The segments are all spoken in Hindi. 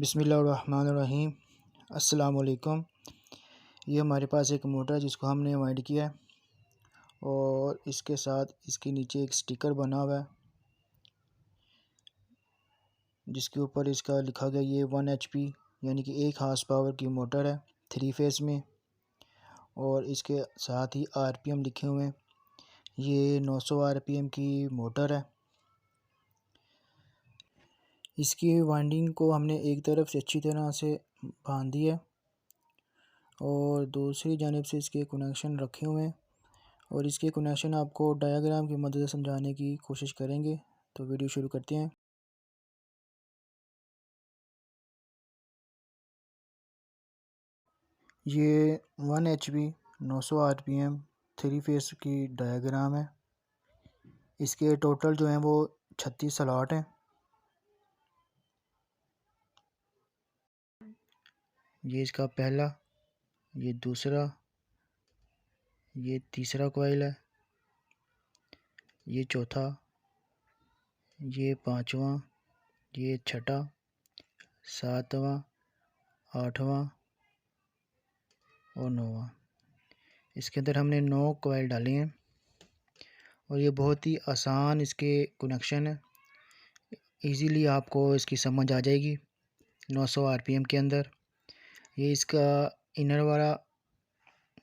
बिस्मिल्लाहिर्रहमानिर्रहीम। अस्सलाम वालेकुम। ये हमारे पास एक मोटर है जिसको हमने वाइंड किया है और इसके साथ इसके नीचे एक स्टिकर बना हुआ है जिसके ऊपर इसका लिखा गया ये 1 HP यानी कि 1 हार्स पावर की मोटर है 3 फेस में। और इसके साथ ही RPM लिखे हुए हैं। ये 900 RPM की मोटर है। इसकी वाइंडिंग को हमने एक तरफ से अच्छी तरह से बांध दिया है और दूसरी जानिब से इसके कनेक्शन रखे हुए हैं और इसके कनेक्शन आपको डायग्राम की मदद से समझाने की कोशिश करेंगे। तो वीडियो शुरू करते हैं। ये 1 HP 900 RPM 3 फेस की डायग्राम है। इसके टोटल जो हैं वो 36 स्लॉट हैं। ये इसका पहला, ये दूसरा, ये तीसरा कॉइल है, ये चौथा, ये पांचवा, ये छठा, सातवां, आठवां और नौवां। इसके अंदर हमने 9 कॉइल डाले हैं और ये बहुत ही आसान इसके कनेक्शन है। इजीली आपको इसकी समझ आ जाएगी। 900 RPM के अंदर ये इसका इनर वाला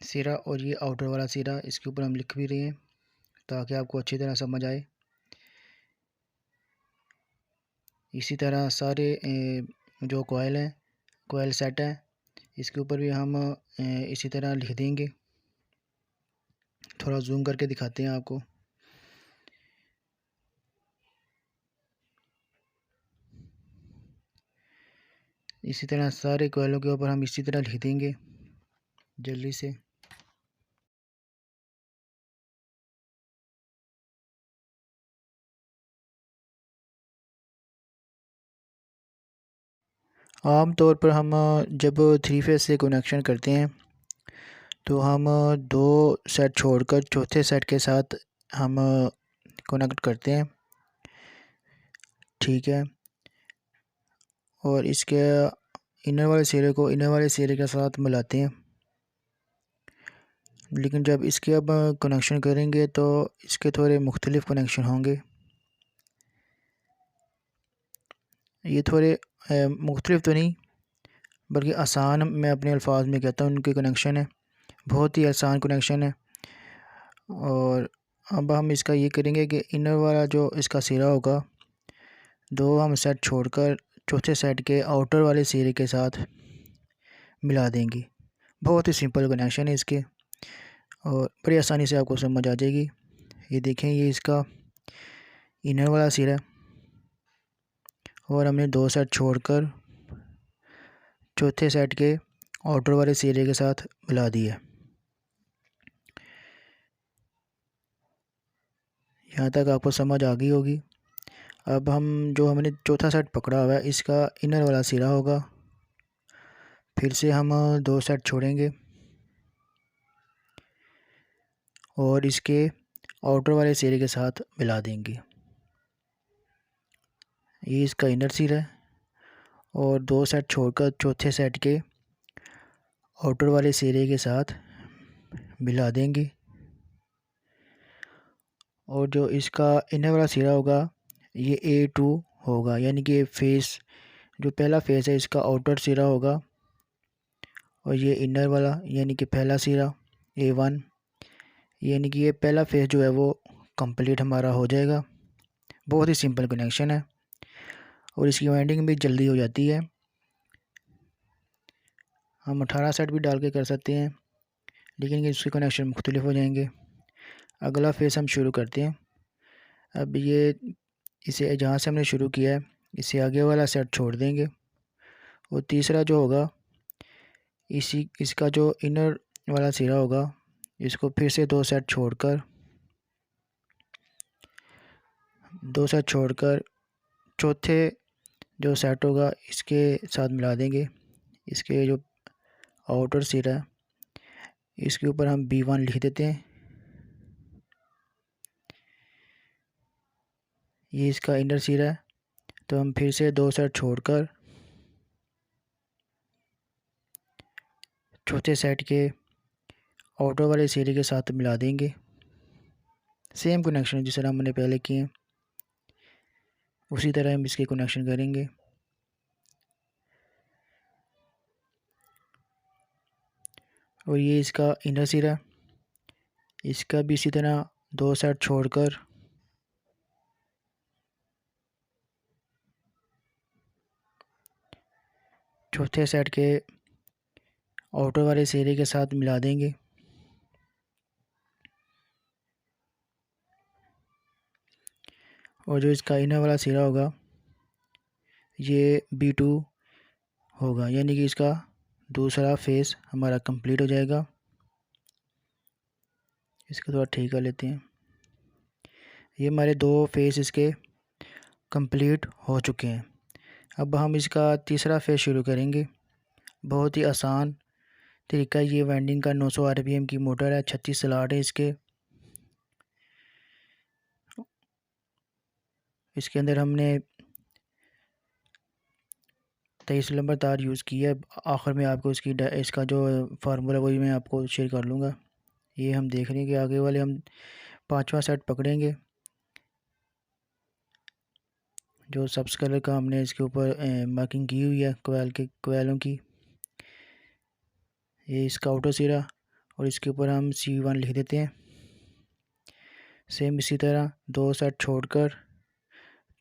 सिरा और ये आउटर वाला सिरा इसके ऊपर हम लिख भी रहे हैं ताकि आपको अच्छी तरह समझ आए। इसी तरह सारे जो कॉइल हैं, कॉइल सेट है, इसके ऊपर भी हम इसी तरह लिख देंगे। थोड़ा जूम करके दिखाते हैं आपको। इसी तरह सारे कॉइलों के ऊपर हम इसी तरह लिख देंगे जल्दी से। आम तौर पर हम जब 3 फेस से कनेक्शन करते हैं तो हम 2 सेट छोड़कर चौथे सेट के साथ हम कनेक्ट करते हैं, ठीक है। और इसके इनर वाले सिरे को इनर वाले सिरे के साथ मिलाते हैं। लेकिन जब इसके अब कनेक्शन करेंगे तो इसके थोड़े मुख्तलिफ कनेक्शन होंगे। ये थोड़े मुख्तलिफ तो नहीं बल्कि आसान, मैं अपने अल्फाज में कहता हूँ, उनके कनेक्शन है, बहुत ही आसान कनेक्शन है। और अब हम इसका ये करेंगे कि इनर वाला जो इसका सिरा होगा 2 हम सेट छोड़कर चौथे सेट के आउटर वाले सिरे के साथ मिला देंगे। बहुत ही सिंपल कनेक्शन है इसके और बड़ी आसानी से आपको समझ आ जाएगी। ये देखें, ये इसका इनर वाला सिरा है और हमने 2 सेट छोड़कर चौथे सेट के आउटर वाले सिरे के साथ मिला दिया। यहाँ तक आपको समझ आ गई होगी। अब हम जो हमने चौथा सेट पकड़ा हुआ है इसका इनर वाला सिरा होगा। फिर से हम 2 सेट छोड़ेंगे और इसके आउटर वाले सिरे के साथ मिला देंगे। ये इसका इनर सिरा है और 2 सेट छोड़कर चौथे सेट के आउटर वाले सिरे के साथ मिला देंगे। और जो इसका इनर वाला सिरा होगा ये A2 होगा, यानी कि फेस, जो पहला फेस है इसका आउटर सिरा होगा और ये इनर वाला यानी कि पहला सिरा A1, यानी कि ये पहला फेस जो है वो कंप्लीट हमारा हो जाएगा। बहुत ही सिंपल कनेक्शन है और इसकी वाइंडिंग भी जल्दी हो जाती है। हम 18 सेट भी डाल के कर सकते हैं लेकिन इसके कनेक्शन मुख्तलिफ हो जाएंगे। अगला फेस हम शुरू करते हैं। अब ये इसे जहाँ से हमने शुरू किया है इसे आगे वाला सेट छोड़ देंगे और तीसरा जो होगा इसका जो इनर वाला सिरा होगा इसको फिर से 2 सेट छोड़कर चौथे जो सेट होगा इसके साथ मिला देंगे। इसके जो आउटर सिरा है इसके ऊपर हम B1 लिख देते हैं। ये इसका इनर सिरा है तो हम फिर से 2 सेट छोड़कर चौथे सेट के आउटर वाले सिरे के साथ मिला देंगे। सेम कनेक्शन जिस तरह हमने पहले किए उसी तरह हम इसके कनेक्शन करेंगे। और ये इसका इनर सिरा, इसका भी इसी तरह 2 सेट छोड़कर चौथे सेट के आउटर वाले सिरे के साथ मिला देंगे। और जो इसका इनर वाला सिरा होगा ये B2 होगा, यानी कि इसका दूसरा फेस हमारा कंप्लीट हो जाएगा। इसको थोड़ा ठीक कर लेते हैं। ये हमारे 2 फेस इसके कंप्लीट हो चुके हैं। अब हम इसका तीसरा फेस शुरू करेंगे। बहुत ही आसान तरीका ये वाइंडिंग का 900 आरपीएम की मोटर है, 36 स्लॉट है इसके अंदर हमने 23 नंबर तार यूज़ किया है। आखिर में आपको इसका जो फार्मूला वही मैं आपको शेयर कर लूँगा। ये हम देख रहे हैं कि आगे वाले हम 5वां सेट पकड़ेंगे। जो सब्स कलर का हमने इसके ऊपर मार्किंग की हुई है कोयलों की, ये इसका आउटर सिरा, और इसके ऊपर हम C1 लिख देते हैं। सेम इसी तरह 2 सेट छोड़कर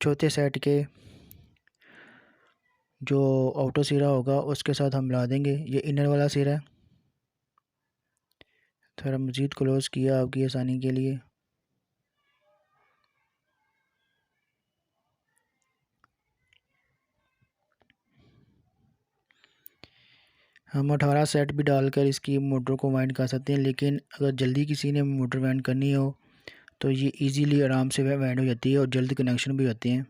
चौथे सेट के जो आउटर सिरा होगा उसके साथ हम मिला देंगे। ये इनर वाला सिरा है। थोड़ा मज़ीद क्लोज़ किया आपकी आसानी के लिए। हम 18 सेट भी डालकर इसकी मोटर को वाइंड कर सकते हैं, लेकिन अगर जल्दी किसी ने मोटर वाइंड करनी हो तो ये इजीली आराम से वाइंड हो जाती है और जल्द कनेक्शन भी होते हैं।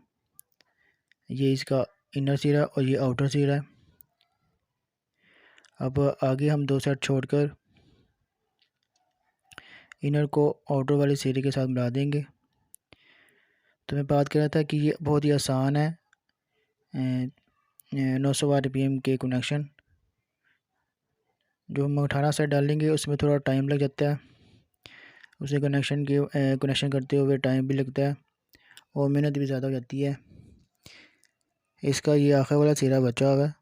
ये इसका इनर सिरा और ये आउटर सिरा है। अब आगे हम 2 सेट छोड़कर इनर को आउटर वाले सिरे के साथ मिला देंगे। तो मैं बात कर रहा था कि ये बहुत ही आसान है 900 आरपीएम के कनेक्शन। जो हम 18 सेट डालेंगे उसमें थोड़ा टाइम लग जाता है, उसे कनेक्शन करते हुए टाइम भी लगता है और मेहनत भी ज़्यादा हो जाती है। इसका ये आखिर वाला सिरा बचा हुआ है,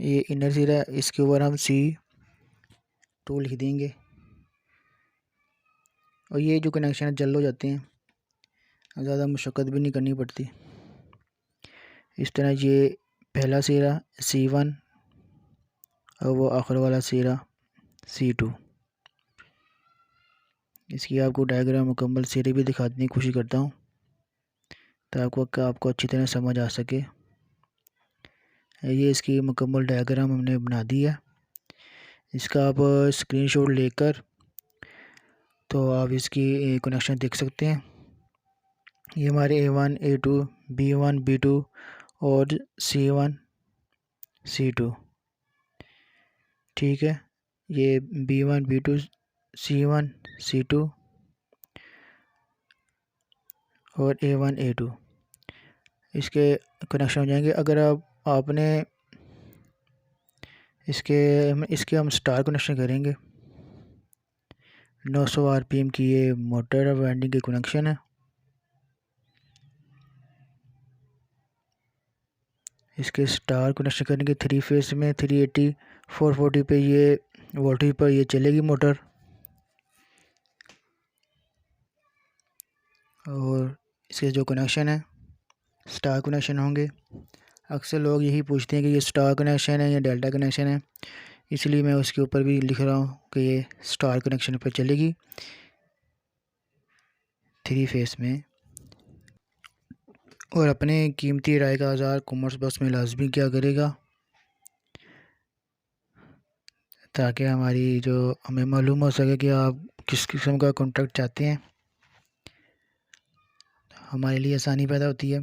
ये इनर सिरा है। इसके ऊपर हम C2 लिख देंगे और ये जो कनेक्शन जल्द हो जाते हैं, ज़्यादा मशक्क़त भी नहीं करनी पड़ती। इस तरह ये पहला सिरा C1 और वो आखिर वाला सिरा C2। इसकी आपको डायग्राम मुकम्मल सिरे भी दिखाने की कोशिश करता हूँ ताकि आपको अच्छी तरह समझ आ सके। ये इसकी मुकम्मल डायग्राम हमने बना दी है। इसका आप स्क्रीनशॉट लेकर तो आप इसकी कनेक्शन देख सकते हैं। ये हमारे A1 A2 B1 B2 और C1 C2 ठीक है। ये B1 B2 C1 C2 और A1 A2 इसके कनेक्शन हो जाएंगे। अगर आपने इसके हम स्टार कनेक्शन करेंगे। 900 आरपीएम की ये मोटर वाइंडिंग के कनेक्शन है। इसके स्टार कनेक्शन करेंगे 3 फेस में 380 440 पे ये वोल्टेज पर ये चलेगी मोटर। और इसके जो कनेक्शन है स्टार कनेक्शन होंगे। अक्सर लोग यही पूछते हैं कि ये स्टार कनेक्शन है या डेल्टा कनेक्शन है, इसलिए मैं उसके ऊपर भी लिख रहा हूँ कि ये स्टार कनेक्शन पर चलेगी 3 फेस में। और अपने कीमती राय का आज़ार कॉमर्स बॉक्स में लाजमी क्या करेगा ताकि हमें मालूम हो सके कि आप किस किस्म का कॉन्ट्रैक्ट चाहते हैं। हमारे लिए आसानी पैदा होती है।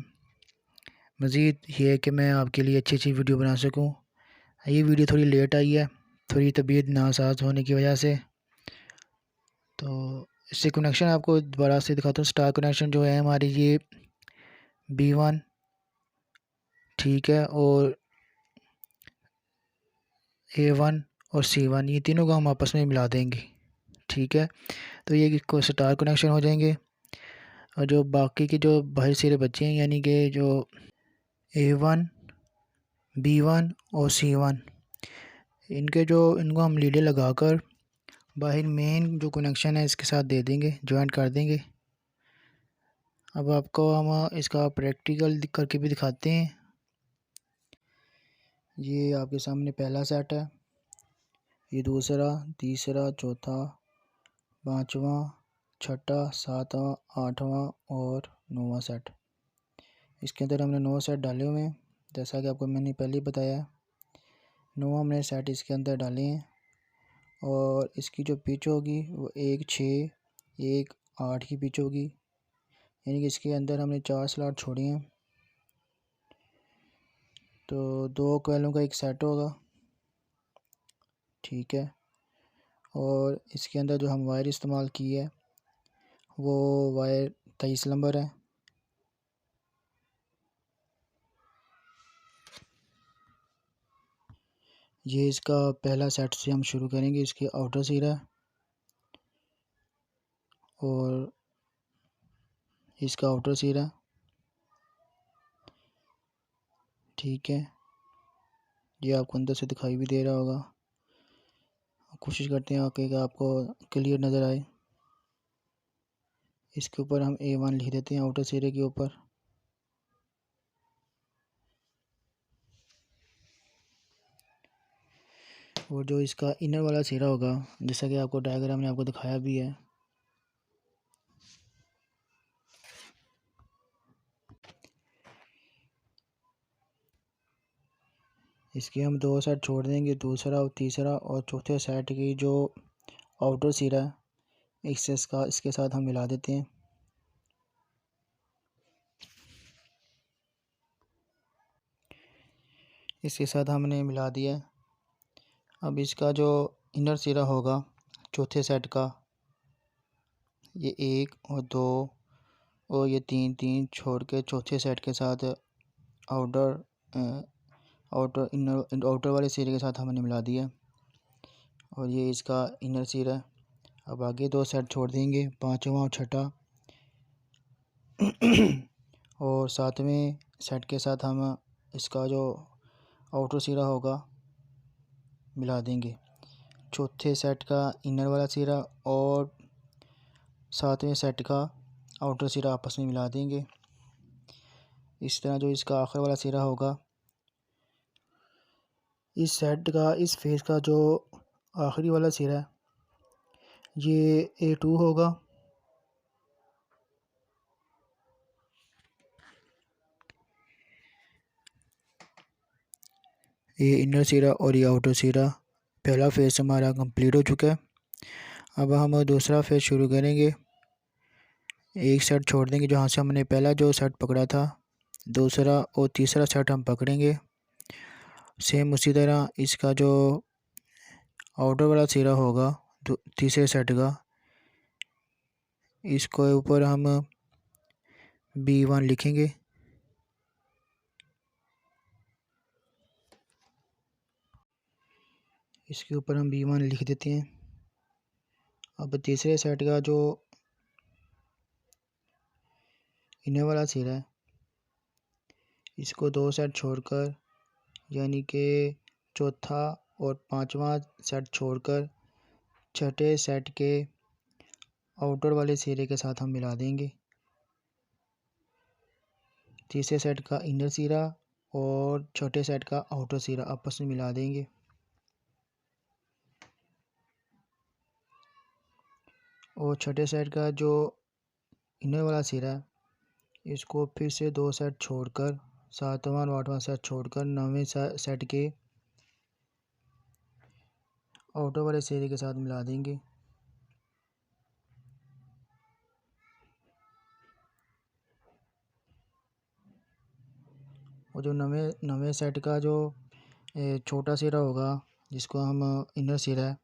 मज़ीद ये है कि मैं आपके लिए अच्छी वीडियो बना सकूं। ये वीडियो थोड़ी लेट आई है, थोड़ी तबीयत नासाज होने की वजह से। तो इससे कनेक्शन आपको दोबारा से दिखाता हूँ। स्टार कनेक्शन जो है हमारी ये B1 ठीक है, और A1 और C1 ये तीनों को हम आपस में मिला देंगे। ठीक है, तो ये को स्टार कनेक्शन हो जाएंगे। और जो बाकी के जो बाहरी सिरे बचे हैं यानी कि जो A1, B1 और C1 इनको हम लीडर लगाकर बाहर मेन जो कनेक्शन है इसके साथ दे देंगे, ज्वाइंट कर देंगे। अब आपको हम इसका प्रैक्टिकल करके भी दिखाते हैं। ये आपके सामने पहला सेट है, ये दूसरा, तीसरा, चौथा, पाँचवा, छठा, सातवां, आठवां और नौवां सेट। इसके अंदर हमने 9 सेट डाले हुए हैं, जैसा कि आपको मैंने पहले ही बताया है। 9 हमने सेट इसके अंदर डाले हैं और इसकी जो पिच होगी वो 1, 6, 1, 8 की पिच होगी, यानी कि इसके अंदर हमने 4 स्लॉट छोड़े हैं। तो 2 कोयलों का एक सेट होगा। ठीक है, और इसके अंदर जो हम वायर इस्तेमाल की है वो वायर 23 नंबर है। ये इसका पहला सेट से हम शुरू करेंगे। इसके आउटर सिरा और इसका आउटर सिरा। ठीक है, ये आपको अंदर से दिखाई भी दे रहा होगा। कोशिश करते हैं कि आपको क्लियर नज़र आए। इसके ऊपर हम A1 लिख देते हैं आउटर सिरे के ऊपर। और जो इसका इनर वाला सिरा होगा, जैसा कि आपको डायग्राम में आपको दिखाया भी है, इसके हम 2 सेट छोड़ देंगे, दूसरा और तीसरा, और चौथे सेट की जो आउटर सिरा है इसके साथ हम मिला देते हैं। इसके साथ हमने मिला दिया है। अब इसका जो इनर सिरा होगा चौथे सेट का, ये 1 और 2 और ये 3 छोड़ के चौथे सेट के साथ आउटर आउटर वाले सिरे के साथ हमने मिला दिया। और ये इसका इनर सिरा है। अब आगे 2 सेट छोड़ देंगे, पाँचवा और छठा, और सातवें सेट के साथ हम इसका जो आउटर सिरा होगा मिला देंगे। चौथे सेट का इनर वाला सिरा और सातवें सेट का आउटर सिरा आपस में मिला देंगे। इस तरह जो इसका आखिर वाला सिरा होगा, इस सेट का, इस फेस का जो आखिरी वाला सिरा है ये A2 होगा। ये इनर सिरा और ये आउटर सिरा, पहला फेस हमारा कंप्लीट हो चुका है। अब हम दूसरा फेस शुरू करेंगे। एक सेट छोड़ देंगे जहाँ से हमने पहला जो सेट पकड़ा था, दूसरा और तीसरा सेट हम पकड़ेंगे। सेम उसी तरह इसका जो आउटर वाला सिरा होगा तीसरे सेट का, इसको ऊपर हम B1 लिखेंगे। इसके ऊपर हम B1 लिख देते हैं। अब तीसरे सेट का जो इनर वाला सिरा है, इसको 2 सेट छोड़कर, यानी कि चौथा और पांचवा सेट छोड़कर छठे सेट के आउटर वाले सिरे के साथ हम मिला देंगे। तीसरे सेट का इनर सिरा और छोटे सेट का आउटर सिरा आपस में मिला देंगे। और छठे सेट का जो इनर वाला सिरा है, इसको फिर से 2 सेट छोड़कर, सातवां और आठवां सेट छोड़कर नौवें सेट के आउटर वाले सिरे के साथ मिला देंगे। और जो नवे सेट का जो छोटा सिरा होगा, जिसको हम इनर सिरा है,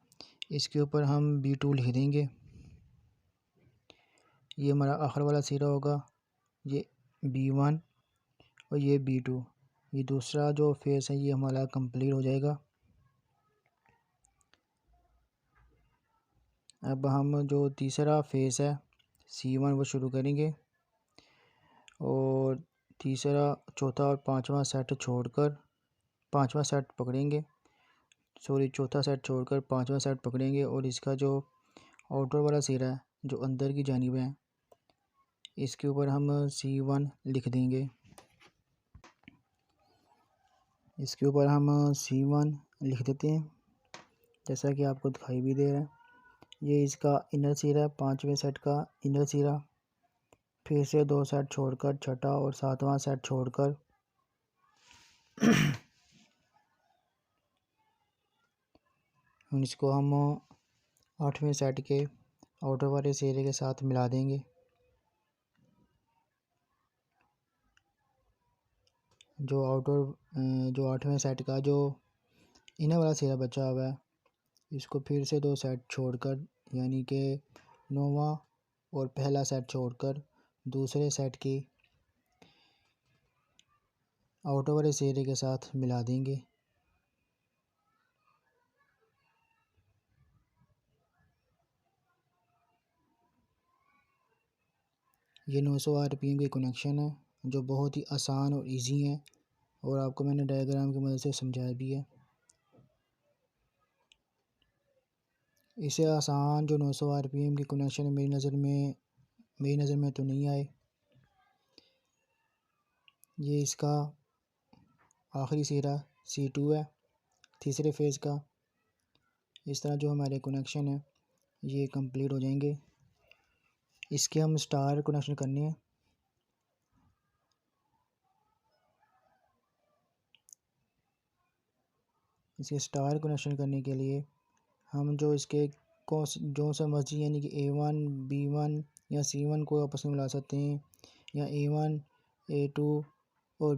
इसके ऊपर हम B2 लिख देंगे। ये हमारा आखिर वाला सिरा होगा, ये B1 और ये B2। ये दूसरा जो फेस है ये हमारा कंप्लीट हो जाएगा। अब हम जो तीसरा फेस है C1 वो शुरू करेंगे और तीसरा, चौथा और पांचवा सेट छोड़कर पांचवा सेट पकड़ेंगे, चौथा सेट छोड़कर पांचवा सेट पकड़ेंगे और इसका जो आउटर वाला सिरा है जो अंदर की जानिब है इसके ऊपर हम C1 लिख देंगे। इसके ऊपर हम C1 लिख देते हैं जैसा कि आपको दिखाई भी दे रहा है। ये इसका इनर सिरा है, पांचवें सेट का इनर सिरा। फिर से 2 सेट छोड़कर छठा और सातवां सेट छोड़कर इसको हम 8वें सेट के आउटर वाले सिरे के साथ मिला देंगे। जो 8वें सेट का जो इनर वाला सिरा बचा हुआ है इसको फिर से 2 सेट छोड़कर यानी कि 9वां और पहला सेट छोड़कर दूसरे सेट की आउटर वाले सिरे के साथ मिला देंगे। ये 900 RPM के कनेक्शन है जो बहुत ही आसान और इजी है और आपको मैंने डायग्राम की मदद से समझाया भी है। इससे आसान जो 900 RPM के कनेक्शन है मेरी नज़र में तो नहीं आए। ये इसका आखिरी सिरा C2 है तीसरे फेज़ का। इस तरह जो हमारे कनेक्शन है ये कंप्लीट हो जाएंगे। इसके हम स्टार कनेक्शन करने हैं। इसके स्टार कनेक्शन करने के लिए हम जो इसके जो सा मर्जी यानी कि A1 B1 या C1 को आपस में मिला सकते हैं या A1 A2 और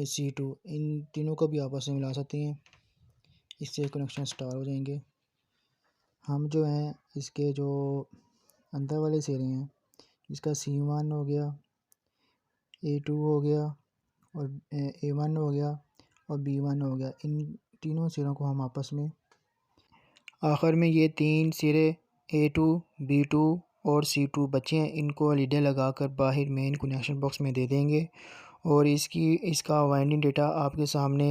C2 इन तीनों को भी आपस में मिला सकते हैं। इससे कनेक्शन स्टार हो जाएंगे। हम जो हैं इसके जो अंदर वाले सिरे हैं इसका C1 हो गया, A2 हो गया और A1 हो गया और B1 हो गया, इन तीनों सिरों को हम आपस में आखिर में ये 3 सिरे A2 B2 और C2 बचे हैं, इनको लीडर लगाकर बाहर मेन कनेक्शन बॉक्स में दे देंगे और इसका वाइंडिंग डेटा आपके सामने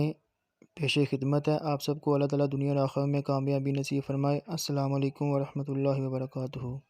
पेश खिदमत है। आप सबको अल्लाह ताला दुनिया और आखिरत में कामयाबी नसीब फरमाए। अस्सलाम वालेकुम व रहमतुल्लाहि व बरकातुहू।